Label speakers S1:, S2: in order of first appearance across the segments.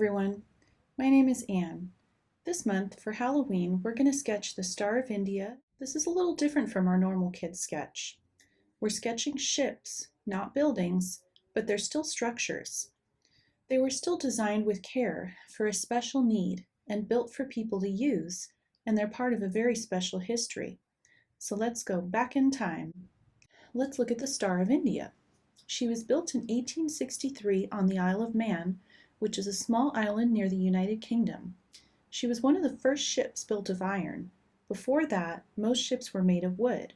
S1: everyone, my name is Anne. This month for Halloween we're going to sketch the Star of India. This is a little different from our normal kid sketch. We're sketching ships, not buildings, but they're still structures. They were still designed with care for a special need and built for people to use, and they're part of a very special history. So let's go back in time. Let's look at the Star of India. She was built in 1863 on the Isle of Man, which is a small island near the United Kingdom. She was one of the first ships built of iron. Before that, most ships were made of wood.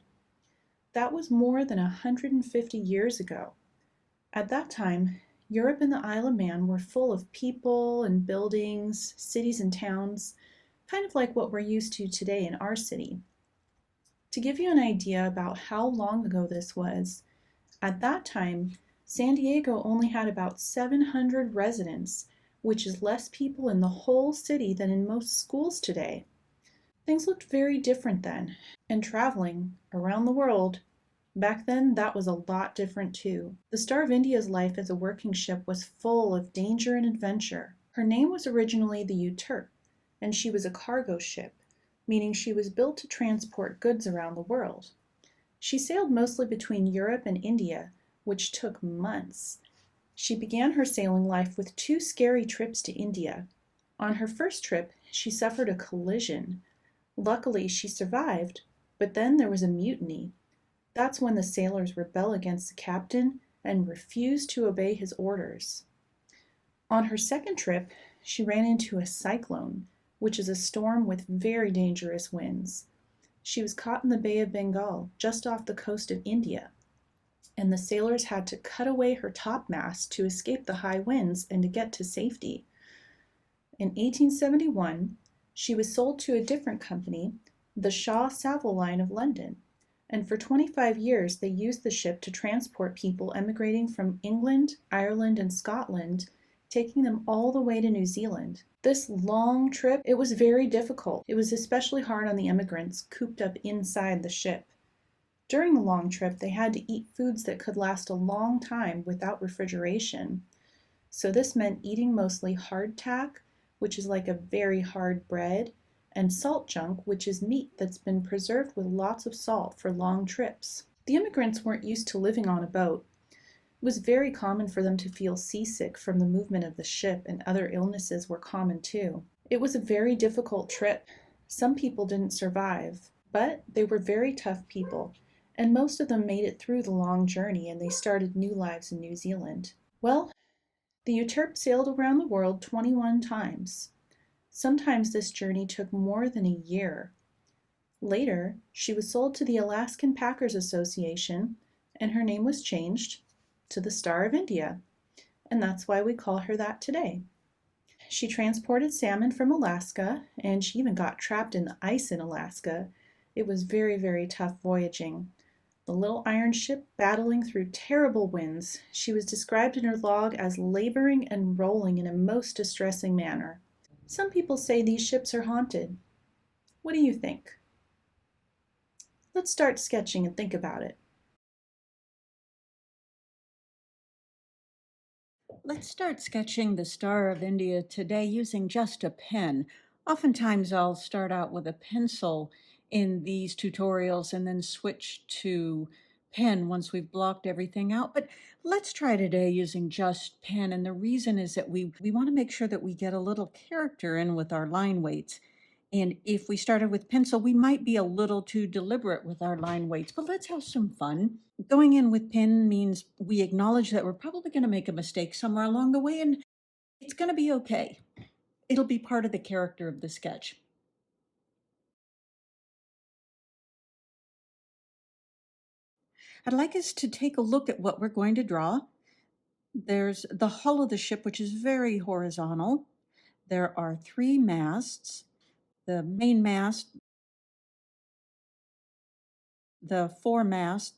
S1: That was more than 150 years ago. At that time, Europe and the Isle of Man were full of people and buildings, cities and towns, kind of like what we're used to today in our city. To give you an idea about how long ago this was, at that time, San Diego only had about 700 residents, which is less people in the whole city than in most schools today. Things looked very different then, and traveling around the world, back then that was a lot different too. The Star of India's life as a working ship was full of danger and adventure. Her name was originally the Uterp, and she was a cargo ship, meaning she was built to transport goods around the world. She sailed mostly between Europe and India, which took months. She began her sailing life with 2 scary trips to India. On her first trip, she suffered a collision. Luckily, she survived, but then there was a mutiny. That's when the sailors rebel against the captain and refuse to obey his orders. On her second trip, she ran into a cyclone, which is a storm with very dangerous winds. She was caught in the Bay of Bengal, just off the coast of India, and the sailors had to cut away her topmast to escape the high winds and to get to safety. In 1871, she was sold to a different company, the Shaw Savill Line of London, and for 25 years they used the ship to transport people emigrating from England, Ireland, and Scotland, taking them all the way to New Zealand. This long trip, it was very difficult. It was especially hard on the immigrants cooped up inside the ship. During the long trip, they had to eat foods that could last a long time without refrigeration. So this meant eating mostly hardtack, which is like a very hard bread, and salt junk, which is meat that's been preserved with lots of salt for long trips. The immigrants weren't used to living on a boat. It was very common for them to feel seasick from the movement of the ship, and other illnesses were common too. It was a very difficult trip. Some people didn't survive, but they were very tough people, and most of them made it through the long journey and they started new lives in New Zealand. Well, the Uterp sailed around the world 21 times. Sometimes this journey took more than a year. Later, she was sold to the Alaskan Packers Association, and her name was changed to the Star of India, and that's why we call her that today. She transported salmon from Alaska, and she even got trapped in the ice in Alaska. It was very, very tough voyaging. The little iron ship battling through terrible winds. She was described in her log as laboring and rolling in a most distressing manner. Some people say these ships are haunted. What do you think? Let's start sketching and think about it.
S2: Let's start sketching the Star of India today using just a pen. Oftentimes I'll start out with a pencil in these tutorials and then switch to pen once we've blocked everything out. But let's try today using just pen. And the reason is that we want to make sure that we get a little character in with our line weights. And if we started with pencil, we might be a little too deliberate with our line weights, but let's have some fun. Going in with pen means we acknowledge that we're probably going to make a mistake somewhere along the way, and it's going to be okay. It'll be part of the character of the sketch. I'd like us to take a look at what we're going to draw. There's the hull of the ship, which is very horizontal. There are 3 masts. The main mast, the foremast,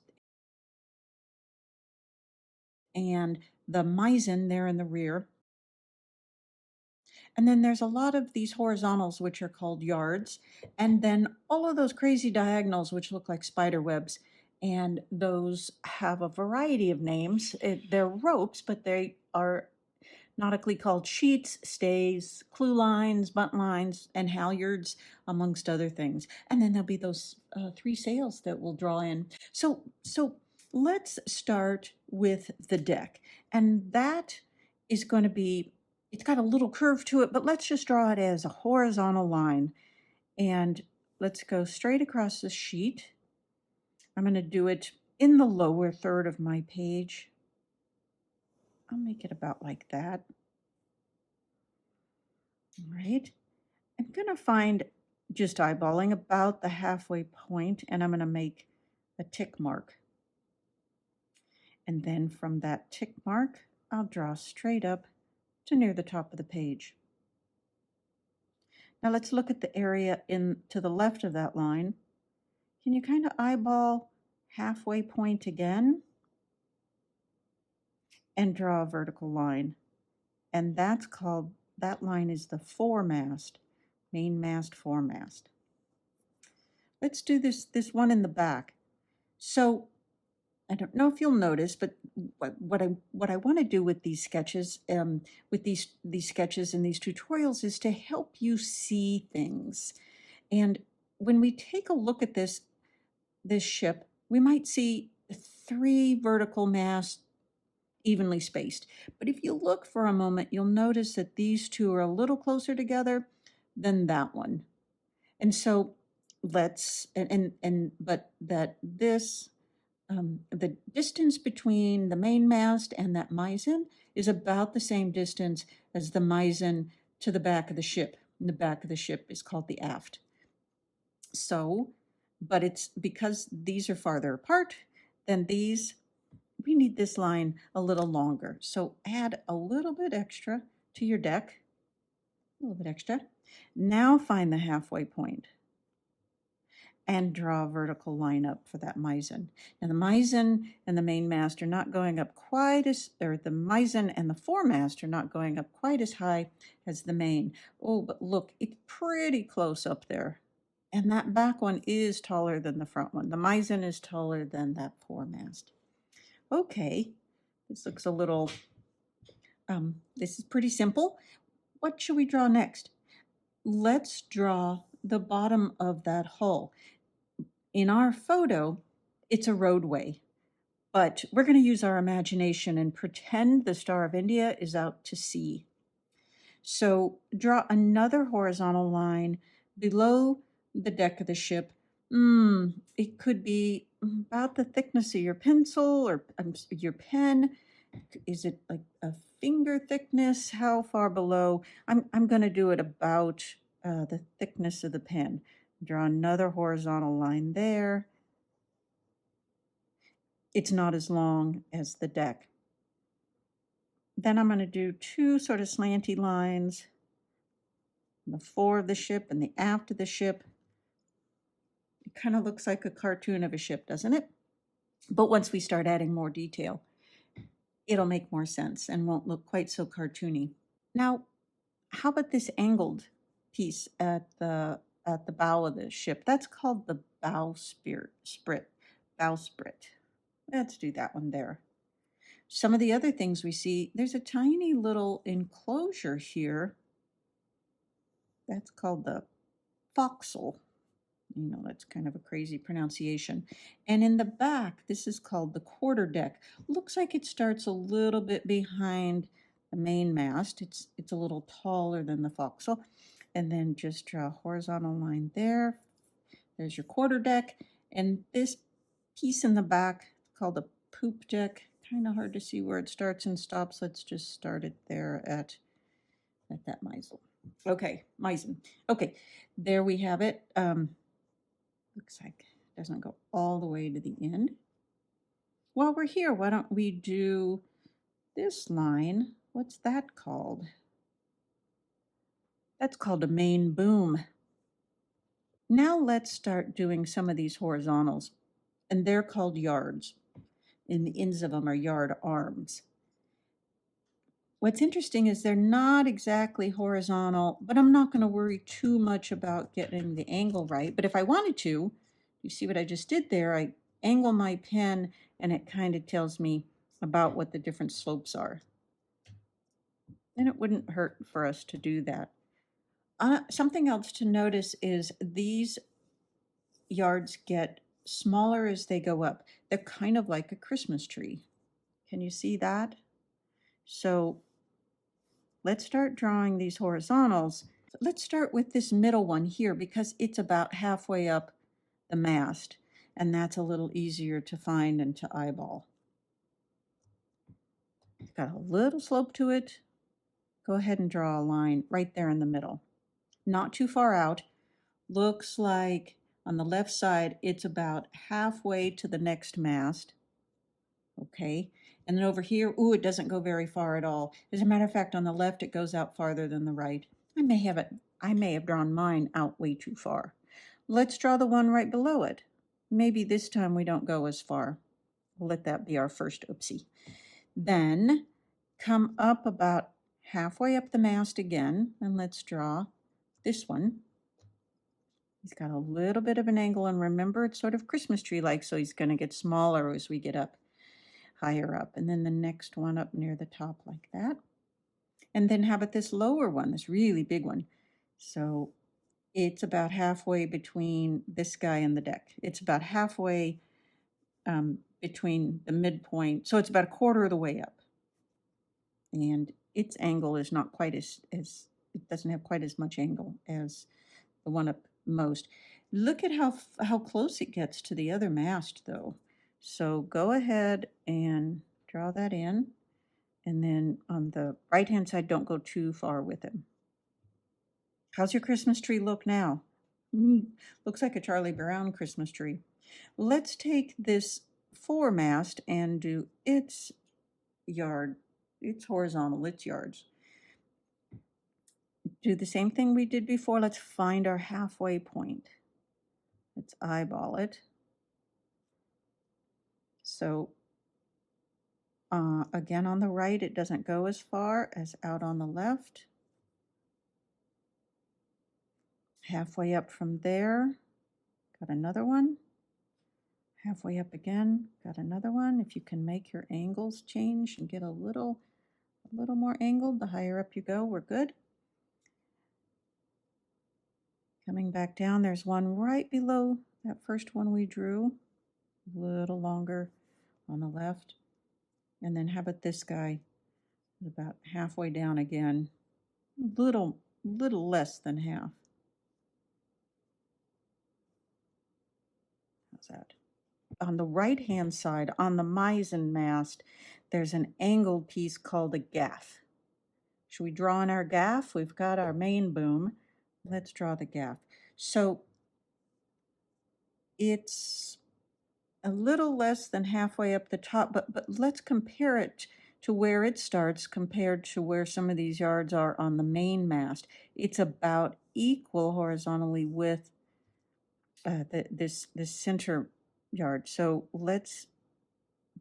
S2: and the mizzen there in the rear. And then there's a lot of these horizontals, which are called yards. And then all of those crazy diagonals, which look like spider webs. And those have a variety of names. They're ropes, but they are nautically called sheets, stays, clue lines, bunt lines, and halyards, amongst other things. And then there'll be those 3 sails that we'll draw in. So let's start with the deck. And that is going to be, it's got a little curve to it, but let's just draw it as a horizontal line. And let's go straight across the sheet. I'm going to do it in the lower third of my page. I'll make it about like that. All right. I'm going to find, just eyeballing, about the halfway point, and I'm going to make a tick mark. And then from that tick mark, I'll draw straight up to near the top of the page. Now let's look at the area to the left of that line. Can you kind of eyeball halfway point again? And draw a vertical line. And that's called, that line is the foremast, mainmast, foremast. Let's do this one in the back. So I don't know if you'll notice, but what I want to do with these sketches, with these sketches and these tutorials, is to help you see things. And when we take a look at this ship, we might see 3 vertical masts evenly spaced. But if you look for a moment, you'll notice that these 2 are a little closer together than that one. And so let's, but that this, the distance between the mainmast and that mizzen is about the same distance as the mizzen to the back of the ship. And the back of the ship is called the aft. So, but it's because these are farther apart than these, we need this line a little longer. So add a little bit extra to your deck, a little bit extra. Now find the halfway point and draw a vertical line up for that mizzen. Now the mizzen and the mainmast are not going up quite as, or the mizzen and the foremast are not going up quite as high as the main. Oh, but look, it's pretty close up there. And that back one is taller than the front one. The mizzen is taller than that foremast. Okay, this looks a little, this is pretty simple. What should we draw next? Let's draw the bottom of that hull. In our photo, it's a roadway, but we're going to use our imagination and pretend the Star of India is out to sea. So draw another horizontal line below the deck of the ship. It could be about the thickness of your pencil or your pen. Is it like a finger thickness? How far below? I'm going to do it about the thickness of the pen. Draw another horizontal line there. It's not as long as the deck. Then I'm going to do 2 sort of slanty lines, the fore of the ship and the aft of the ship. It kind of looks like a cartoon of a ship, doesn't it? But once we start adding more detail, it'll make more sense and won't look quite so cartoony. Now, how about this angled piece at the bow of the ship? That's called the bowsprit. Bowsprit. Let's do that one there. Some of the other things we see, there's a tiny little enclosure here. That's called the forecastle. You know, that's kind of a crazy pronunciation. And in the back, this is called the quarterdeck. Looks like it starts a little bit behind the main mast. It's a little taller than the forecastle. And then just draw a horizontal line there. There's your quarterdeck. And this piece in the back called the poop deck. Kind of hard to see where it starts and stops. Let's just start it there at that mizzen. Okay, mizzen. Okay, there we have it. Looks like it doesn't go all the way to the end. While we're here, why don't we do this line? What's that called? That's called a main boom. Now let's start doing some of these horizontals, and they're called yards. And the ends of them are yard arms. What's interesting is they're not exactly horizontal, but I'm not going to worry too much about getting the angle right. But if I wanted to, you see what I just did there? I angle my pen and it kind of tells me about what the different slopes are. and it wouldn't hurt for us to do that. Something else to notice is these yards get smaller as they go up. They're kind of like a Christmas tree. Can you see that? So let's start drawing these horizontals. Let's start with this middle one here because it's about halfway up the mast, and that's a little easier to find and to eyeball. It's got a little slope to it. Go ahead and draw a line right there in the middle. Not too far out. Looks like on the left side, it's about halfway to the next mast. Okay. And then over here, ooh, it doesn't go very far at all. As a matter of fact, on the left, it goes out farther than the right. I may have drawn mine out way too far. Let's draw the one right below it. Maybe this time we don't go as far. We'll let that be our first oopsie. Then come up about halfway up the mast again, and let's draw this one. He's got a little bit of an angle, and remember, it's sort of Christmas tree-like, so he's going to get smaller as we get up, higher up. And then the next one up near the top like that. And then how about this lower one, this really big one? So it's about halfway between this guy and the deck. It's about halfway between the midpoint. So it's about a quarter of the way up. And its angle is not quite as it doesn't have quite as much angle as the one up most. Look at how close it gets to the other mast though. So go ahead and draw that in. And then on the right-hand side, don't go too far with it. How's your Christmas tree look now? Looks like a Charlie Brown Christmas tree. Let's take this foremast and do its yard, its horizontal, its yards. Do the same thing we did before. Let's find our halfway point. Let's eyeball it. So again, on the right, it doesn't go as far as out on the left. Halfway up from there, got another one. Halfway up again, got another one. If you can make your angles change and get a little more angled, the higher up you go, we're good. Coming back down, there's one right below that first one we drew, a little longer on the left. And then how about this guy? About halfway down again, little less than half. How's that? On the right-hand side, on the mizzen mast, there's an angled piece called a gaff. Should we draw in our gaff? We've got our main boom. Let's draw the gaff. So it's a little less than halfway up the top, but let's compare it to where it starts compared to where some of these yards are on the main mast. It's about equal horizontally with this center yard. So let's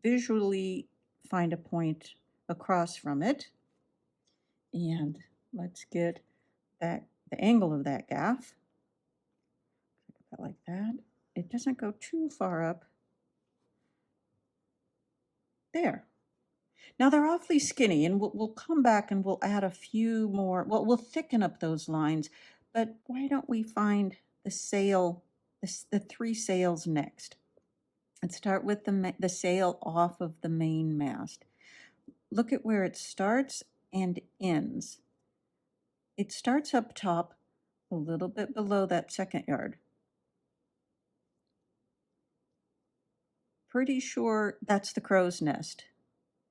S2: visually find a point across from it, and let's get that the angle of that gaff like that. It doesn't go too far up. There. Now they're awfully skinny, and we'll come back and we'll add a few more. Well, we'll thicken up those lines, but why don't we find the sail, the three sails next? Let's start with the sail off of the main mast. Look at where it starts and ends. It starts up top a little bit below that second yard. Pretty sure that's the crow's nest.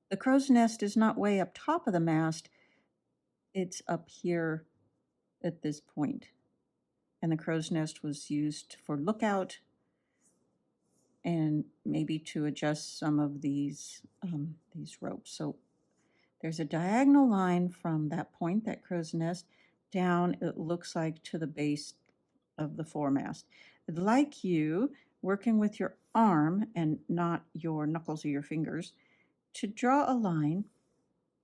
S2: The crow's nest is not way up top of the mast. It's up here at this point. And the crow's nest was used for lookout and maybe to adjust some of these ropes. So there's a diagonal line from that point, that crow's nest, down, it looks like, to the base of the foremast. I'd like you, working with your arm and not your knuckles or your fingers, to draw a line,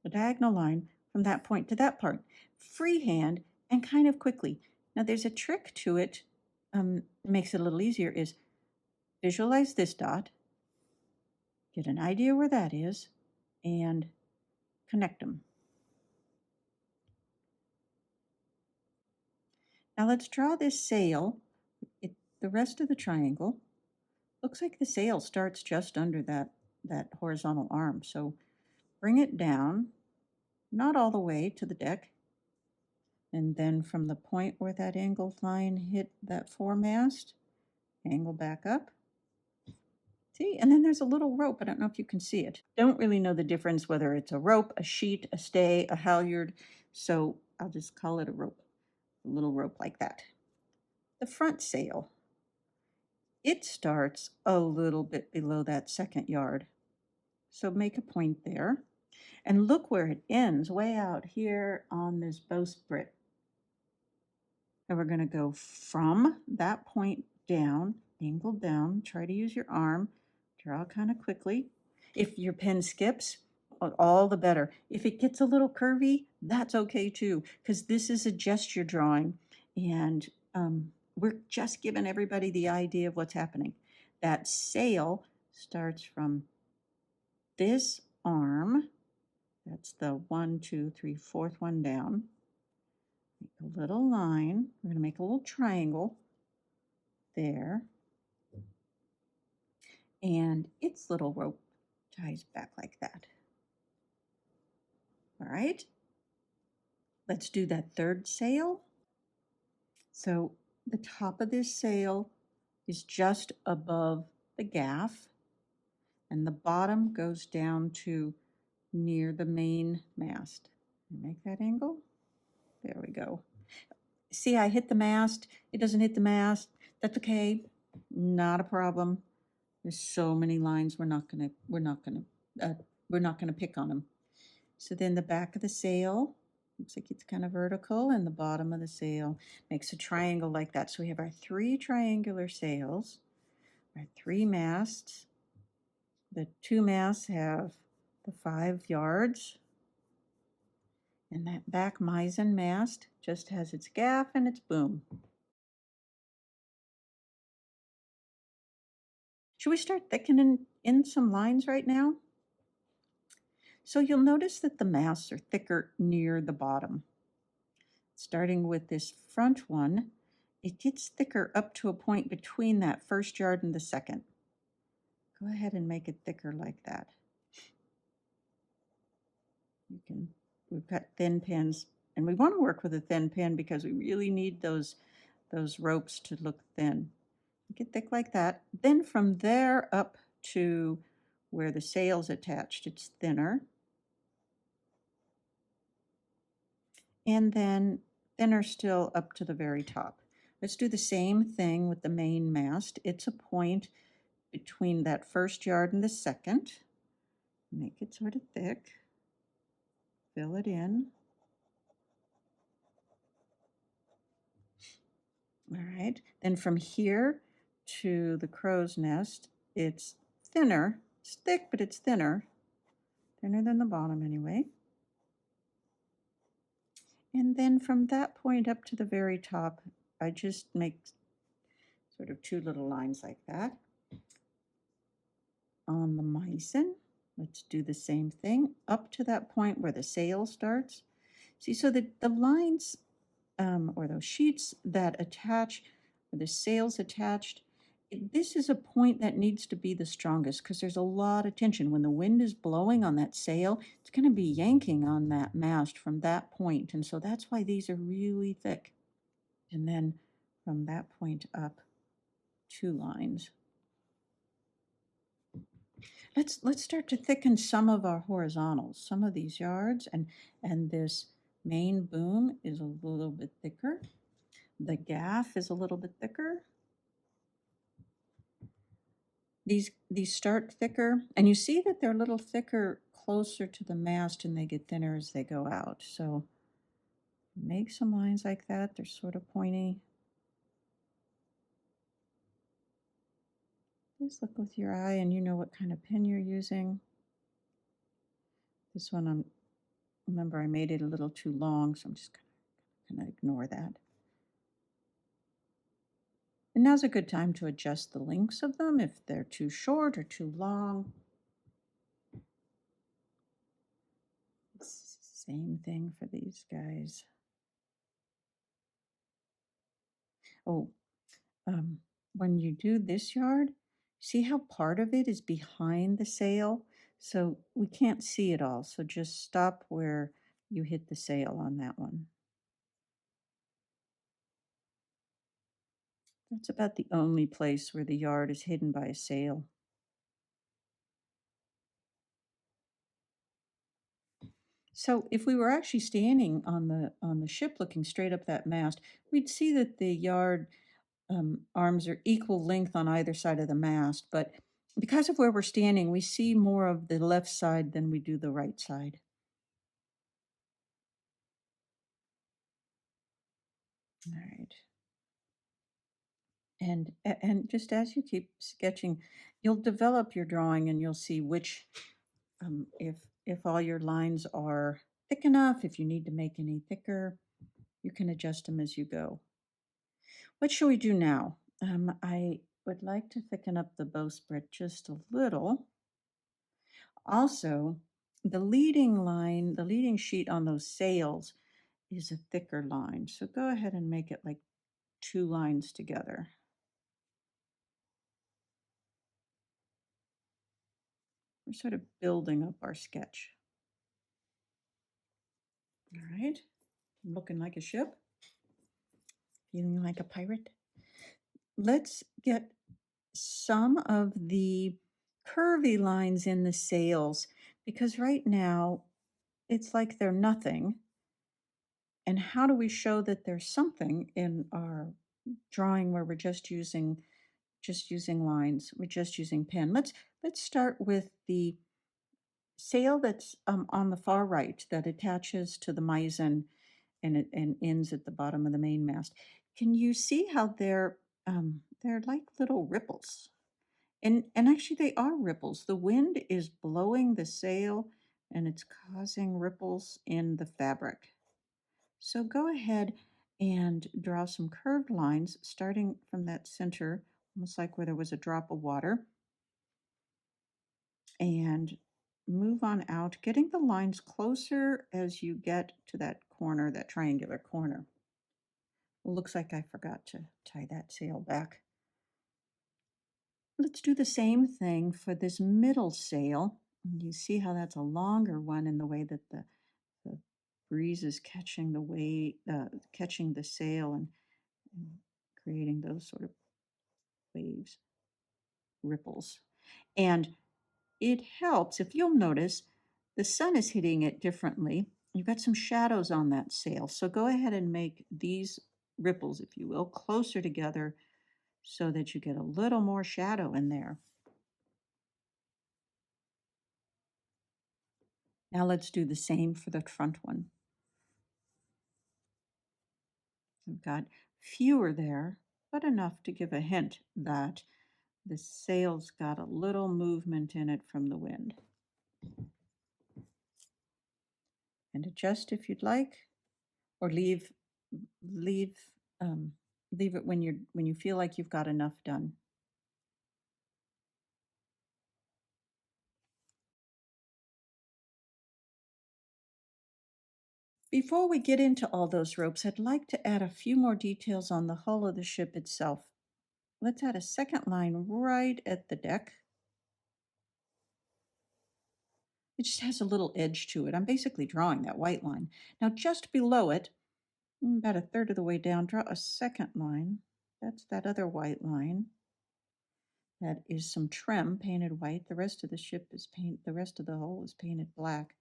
S2: a diagonal line, from that point to that part, freehand and kind of quickly. Now there's a trick to it, makes it a little easier, is visualize this dot, get an idea where that is, and connect them. Now let's draw this sail. The rest of the triangle looks like the sail starts just under that horizontal arm. So bring it down, not all the way to the deck, and then from the point where that angled line hit that foremast, angle back up. See, and then there's a little rope. I don't know if you can see it. Don't really know the difference whether it's a rope, a sheet, a stay, a halyard. So I'll just call it a rope, a little rope like that. The front sail, it starts a little bit below that second yard. So make a point there. And look where it ends, way out here on this bowsprit. And we're going to go from that point down, angle down, try to use your arm, draw kind of quickly. If your pen skips, all the better. If it gets a little curvy, that's okay too, because this is a gesture drawing, and we're just giving everybody the idea of what's happening. That sail starts from this arm. That's the 1, 2, 3, fourth one down. Make a little line. We're going to make a little triangle there. And its little rope ties back like that. All right. Let's do that third sail. So the top of this sail is just above the gaff, and the bottom goes down to near the main mast. Make that angle. There we go. See, I hit the mast. It doesn't hit the mast. That's okay. Not a problem. There's so many lines. We're not gonna pick on them. So then the back of the sail looks like it's kind of vertical, and the bottom of the sail makes a triangle like that. So we have our 3 triangular sails, our 3 masts. The 2 masts have the 5 yards, and that back mizzen mast just has its gaff and its boom. Should we start thickening in some lines right now? So you'll notice that the masts are thicker near the bottom. Starting with this front one, it gets thicker up to a point between that first yard and the second. Go ahead and make it thicker like that. We've got thin pins, and we want to work with a thin pin because we really need those ropes to look thin. Make it thick like that. Then from there up to where the sail's attached, it's thinner. And then thinner still up to the very top. Let's do the same thing with the main mast. It's a point between that first yard and the second. Make it sort of thick. Fill it in. All right. Then from here to the crow's nest, it's thinner. It's thick, but it's thinner. Thinner than the bottom anyway. And then from that point up to the very top, I just make sort of 2 little lines like that. On the mizzen, let's do the same thing up to that point where the sail starts. See, so the lines or those sheets that attach, or the sails attached, this is a point that needs to be the strongest because there's a lot of tension. When the wind is blowing on that sail, it's going to be yanking on that mast from that point. And so that's why these are really thick. And then from that point up, 2 lines. Let's start to thicken some of our horizontals, some of these yards, and this main boom is a little bit thicker. The gaff is a little bit thicker. These start thicker, and you see that they're a little thicker closer to the mast, and they get thinner as they go out. So make some lines like that. They're sort of pointy. Just look with your eye, and you know what kind of pen you're using. This one, remember I made it a little too long, so I'm just gonna ignore that. And now's a good time to adjust the lengths of them if they're too short or too long. Same thing for these guys. Oh, um, when you do this yard, see how part of it is behind the sail? So we can't see it all. So just stop where you hit the sail on that one. That's about the only place where the yard is hidden by a sail. So if we were actually standing on the ship looking straight up that mast, we'd see that the yard arms are equal length on either side of the mast, but because of where we're standing, we see more of the left side than we do the right side. All right. And just as you keep sketching, you'll develop your drawing and you'll see which if all your lines are thick enough, if you need to make any thicker, you can adjust them as you go. What shall we do now? I would like to thicken up the bowsprit just a little. Also, the leading line, the leading sheet on those sails is a thicker line. So go ahead and make it like 2 lines together. We're sort of building up our sketch. All right, looking like a ship, feeling like a pirate. Let's get some of the curvy lines in the sails because right now it's like they're nothing. And how do we show that there's something in our drawing where we're just using lines, we're just using pen? Let's start with the sail that's on the far right that attaches to the mizzen and ends at the bottom of the mainmast. Can you see how they're like little ripples? And actually they are ripples. The wind is blowing the sail and it's causing ripples in the fabric. So go ahead and draw some curved lines starting from that center, almost like where there was a drop of water, and move on out, getting the lines closer as you get to that corner, that triangular corner. Well, looks like I forgot to tie that sail back. Let's do the same thing for this middle sail. You see how that's a longer one in the way that the breeze is catching catching the sail and creating those sort of waves, ripples. And it helps if you'll notice the sun is hitting it differently. You've got some shadows on that sail. So go ahead and make these ripples, if you will, closer together so that you get a little more shadow in there. Now let's do the same for the front one. We've got fewer there, but enough to give a hint that the sail's got a little movement in it from the wind. And adjust if you'd like, or leave leave it when you feel like you've got enough done. Before we get into all those ropes, I'd like to add a few more details on the hull of the ship itself. Let's add a second line right at the deck. It just has a little edge to it. I'm basically drawing that white line. Now just below it, about a third of the way down, draw a second line. That's that other white line. That is some trim painted white. The rest of the ship is the rest of the hull is painted black.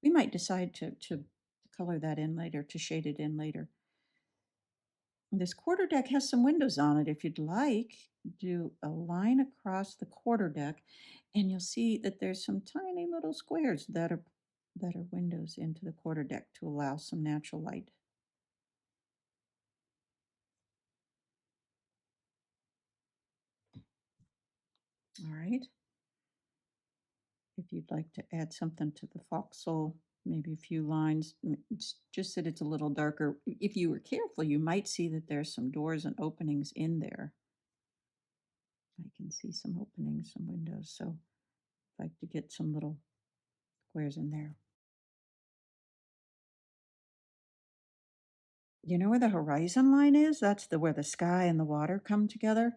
S2: We might decide to color that in later, to shade it in later. This quarterdeck has some windows on it. If you'd like, do a line across the quarterdeck and you'll see that there's some tiny little squares that are windows into the quarterdeck to allow some natural light. All right. If you'd like to add something to the forecastle, maybe a few lines, it's just that it's a little darker. If you were careful, you might see that there's some doors and openings in there. I can see some openings, some windows, so I'd like to get some little squares in there. You know where the horizon line is? That's the where the sky and the water come together.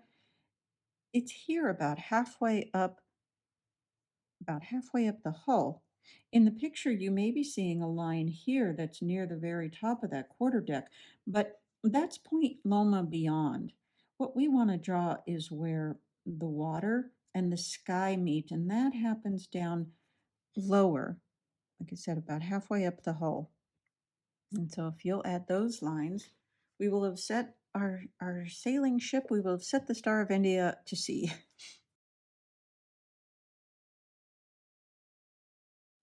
S2: It's here about halfway up the hull. In the picture, you may be seeing a line here that's near the very top of that quarterdeck, but that's Point Loma beyond. What we want to draw is where the water and the sky meet, and that happens down lower, like I said, about halfway up the hull. And so if you'll add those lines, we will have set our sailing ship, we will have set the Star of India to sea.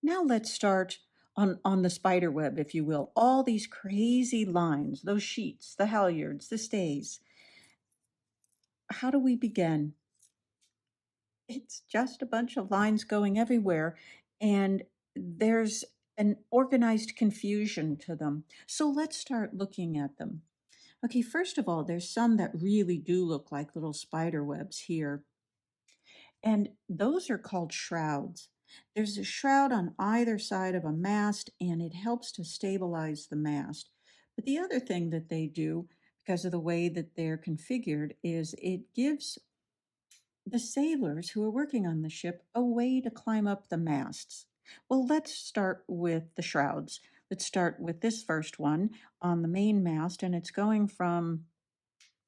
S2: Now let's start on the spider web, if you will. All these crazy lines, those sheets, the halyards, the stays. How do we begin? It's just a bunch of lines going everywhere, and there's an organized confusion to them. So let's start looking at them. Okay, first of all, there's some that really do look like little spider webs here. And those are called shrouds. There's a shroud on either side of a mast, and it helps to stabilize the mast. But the other thing that they do, because of the way that they're configured, is it gives the sailors who are working on the ship a way to climb up the masts. Well, let's start with the shrouds. Let's start with this first one on the main mast, and it's going from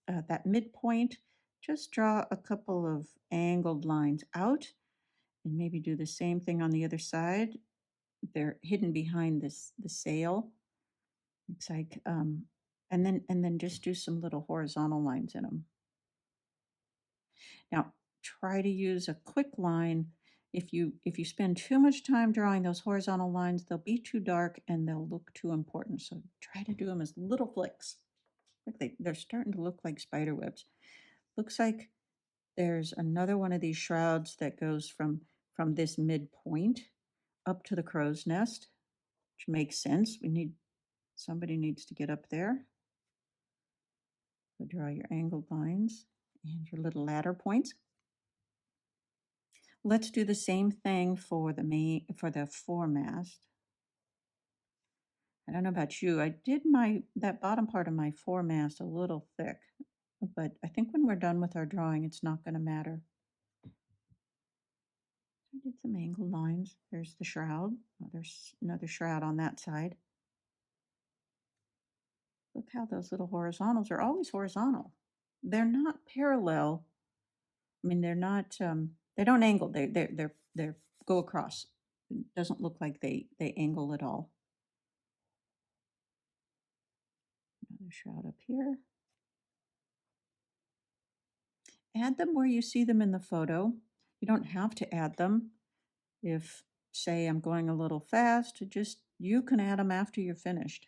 S2: that midpoint. Just draw a couple of angled lines out and maybe do the same thing on the other side. They're hidden behind the sail. Looks like, and then just do some little horizontal lines in them. Now, try to use a quick line. If you spend too much time drawing those horizontal lines, they'll be too dark and they'll look too important. So try to do them as little flicks. Look, they're starting to look like spider webs. Looks like there's another one of these shrouds that goes from this midpoint up to the crow's nest, which makes sense. Somebody needs to get up there. So draw your angled lines and your little ladder points. Let's do the same thing for the foremast. I don't know about you. I did that bottom part of my foremast a little thick, but I think when we're done with our drawing, it's not going to matter. I did some angled lines. There's the shroud. Oh, there's another shroud on that side. Look how those little horizontals are always horizontal. They're not parallel. I mean, they're not. They don't angle. They go across. It doesn't look like they angle at all. Another shroud up here. Add them where you see them in the photo. You don't have to add them. If, say, I'm going a little fast, you can add them after you're finished.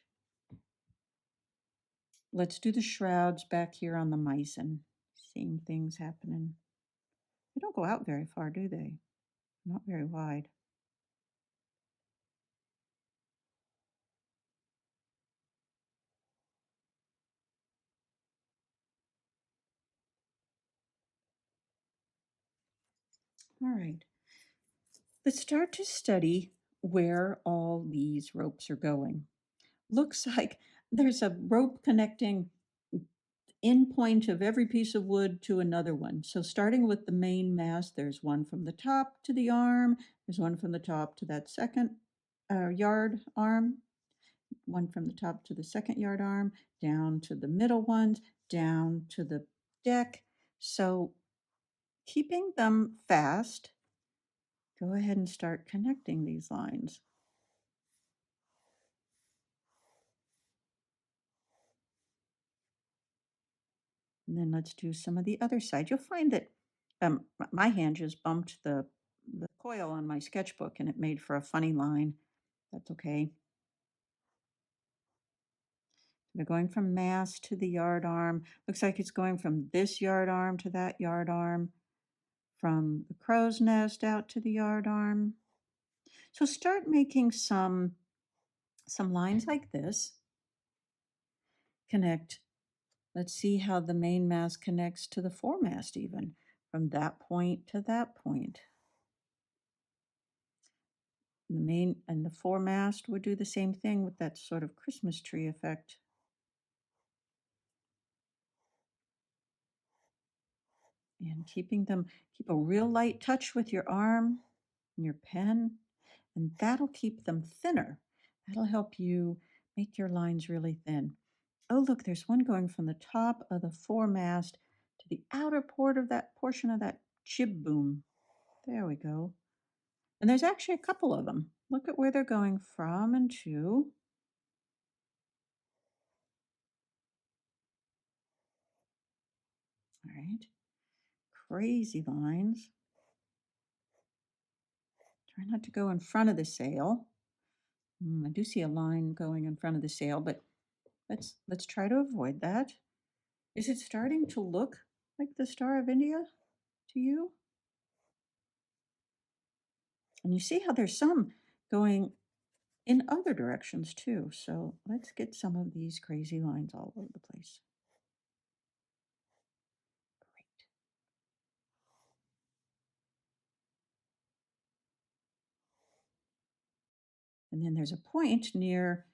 S2: Let's do the shrouds back here on the meissen. Same things happening. They don't go out very far, do they? Not very wide. All right. Let's start to study where all these ropes are going. Looks like there's a rope connecting end point of every piece of wood to another one. So starting with the main mast, there's one from the top to the arm, there's one from the top to that second yard arm, one from the top to the second yard arm, down to the middle ones, down to the deck. So keeping them fast, go ahead and start connecting these lines. And then let's do some of the other side. You'll find that my hand just bumped the coil on my sketchbook and it made for a funny line. That's okay. They're going from mast to the yard arm. Looks like it's going from this yard arm to that yard arm, from the crow's nest out to the yard arm. So start making some lines like this. Connect. Let's see how the main mast connects to the foremast even, from that point to that point. The main and the foremast would do the same thing with that sort of Christmas tree effect. And keep a real light touch with your arm and your pen, and that'll keep them thinner. That'll help you make your lines really thin. Oh, look, there's one going from the top of the foremast to the outer port of that portion of that jib boom. There we go. And there's actually a couple of them. Look at where they're going from and to. All right. Crazy lines. Try not to go in front of the sail. I do see a line going in front of the sail, but let's try to avoid that. Is it starting to look like the Star of India to you? And you see how there's some going in other directions too. So let's get some of these crazy lines all over the place. Great. And then there's a point near,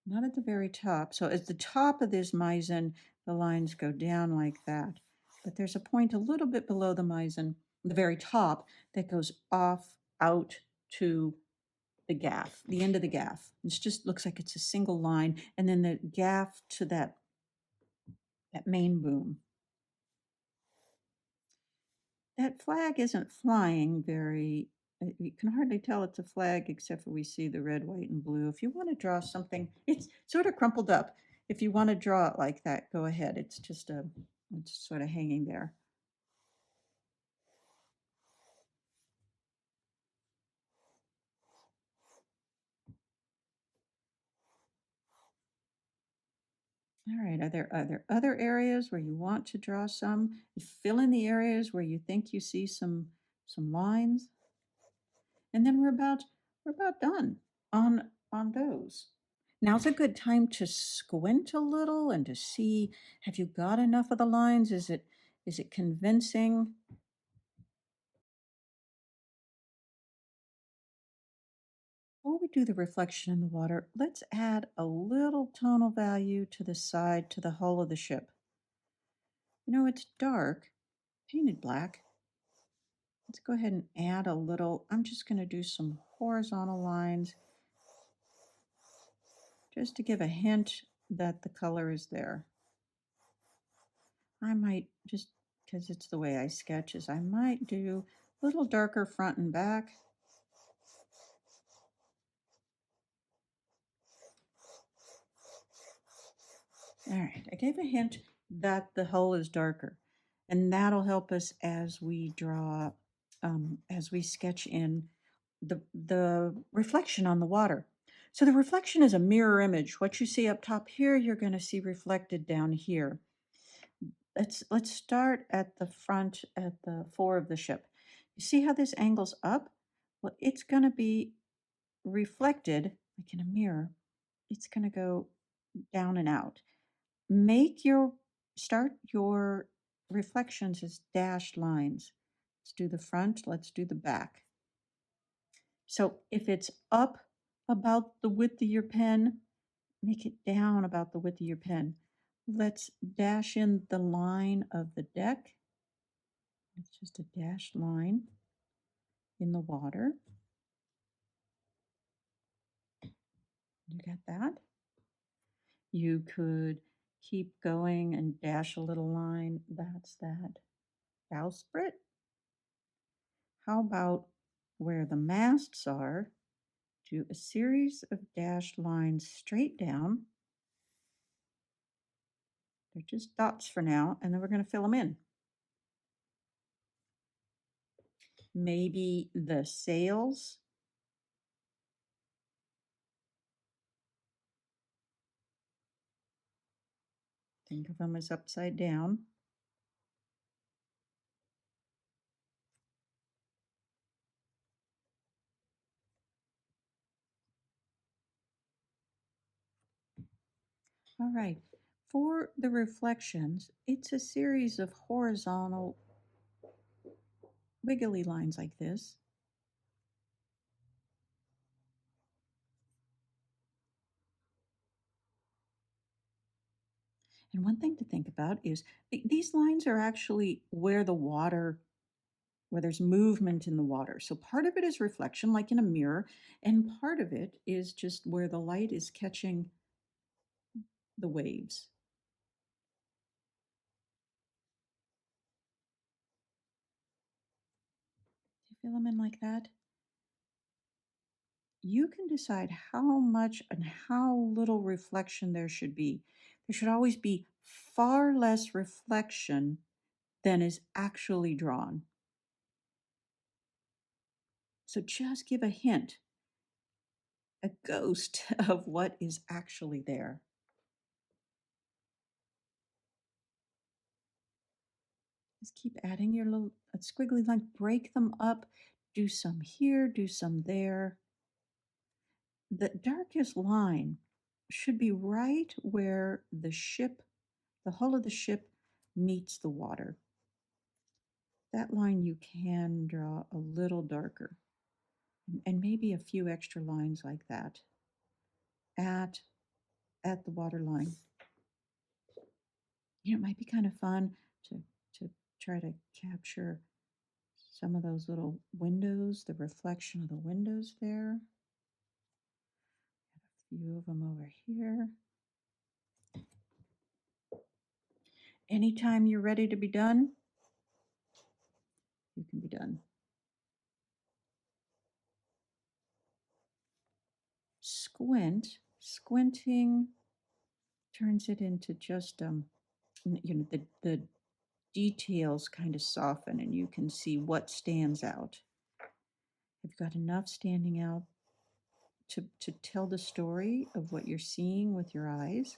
S2: not at the very top. So at the top of this mizzen, the lines go down like that. But there's a point a little bit below the mizzen, the very top, that goes off out to the gaff, the end of the gaff. It just looks like it's a single line, and then the gaff to that main boom. That flag isn't flying very, you can hardly tell it's a flag except for we see the red, white, and blue. If you want to draw something, it's sort of crumpled up. If you want to draw it like that, go ahead. It's sort of hanging there. All right, are there other areas where you want to draw some? You fill in the areas where you think you see some lines. And then we're about done on those. Now's a good time to squint a little and to see, have you got enough of the lines? Is it convincing? Before we do the reflection in the water, let's add a little tonal value to the side, to the hull of the ship. It's dark, painted black. Let's go ahead and add a little. I'm just going to do some horizontal lines just to give a hint that the color is there. I might just, because it's the way I sketch, is I might do a little darker front and back. All right, I gave a hint that the hull is darker, and that'll help us as we draw, as we sketch in the reflection on the water. So the reflection is a mirror image. What you see up top here, you're going to see reflected down here. Let's start at the front, at the fore of the ship. You see how this angles up? Well, it's going to be reflected like in a mirror. It's going to go down and out. Start your reflections as dashed lines. Let's do the front, let's do the back. So if it's up about the width of your pen, make it down about the width of your pen. Let's dash in the line of the deck. It's just a dashed line in the water. You got that? You could keep going and dash a little line. That's that bowsprit. How about where the masts are? Do a series of dashed lines straight down. They're just dots for now, and then we're going to fill them in. Maybe the sails. Think of them as upside down. All right. For the reflections, it's a series of horizontal wiggly lines like this. And one thing to think about is these lines are actually where there's movement in the water. So part of it is reflection, like in a mirror, and part of it is just where the light is catching the waves. Do you feel them in like that? You can decide how much and how little reflection there should be. There should always be far less reflection than is actually drawn. So just give a hint, a ghost of what is actually there. Just keep adding your little squiggly line, break them up, do some here, do some there. The darkest line should be right where the hull of the ship meets the water. That line you can draw a little darker, and maybe a few extra lines like that at the water line. It might be kind of fun to try to capture some of those little windows, the reflection of the windows there. A few of them over here. Anytime you're ready to be done, you can be done. Squinting turns it into just the details kind of soften and you can see what stands out. You've got enough standing out to tell the story of what you're seeing with your eyes.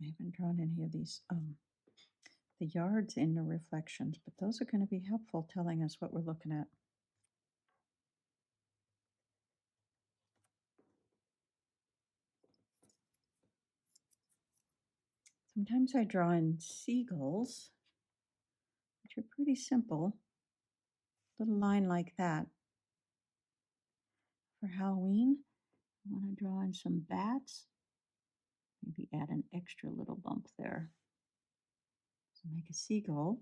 S2: I haven't drawn any of these the yards in the reflections, but those are going to be helpful telling us what we're looking at. Sometimes I draw in seagulls, which are pretty simple. Little line like that. For Halloween, I want to draw in some bats. Maybe add an extra little bump there. So make a seagull,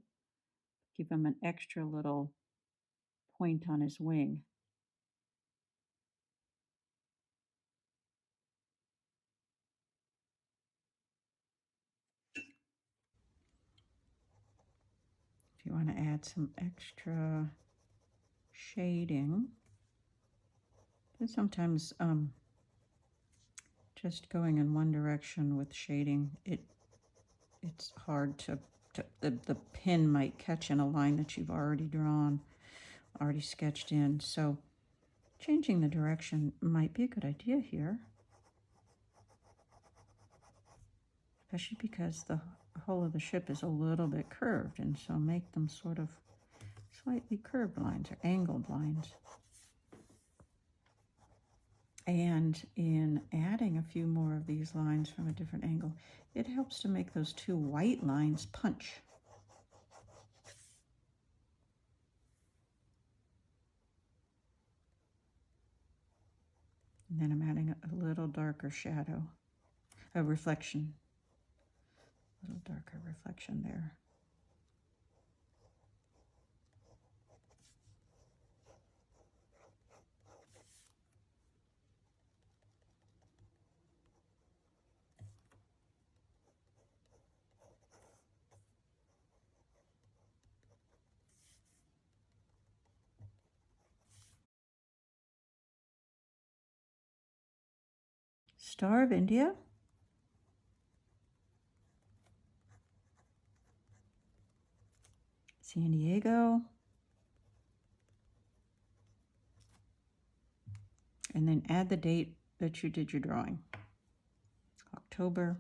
S2: give him an extra little point on his wing. If you want to add some extra shading, but sometimes just going in one direction with shading, it's hard to the pen might catch in a line that you've already drawn, already sketched in. So changing the direction might be a good idea here, especially because the hull of the ship is a little bit curved, and so make them sort of slightly curved lines or angled lines. And in adding a few more of these lines from a different angle, it helps to make those two white lines punch. And then I'm adding a little darker shadow, a reflection, a little darker reflection there. Star of India. San Diego. And then add the date that you did your drawing. October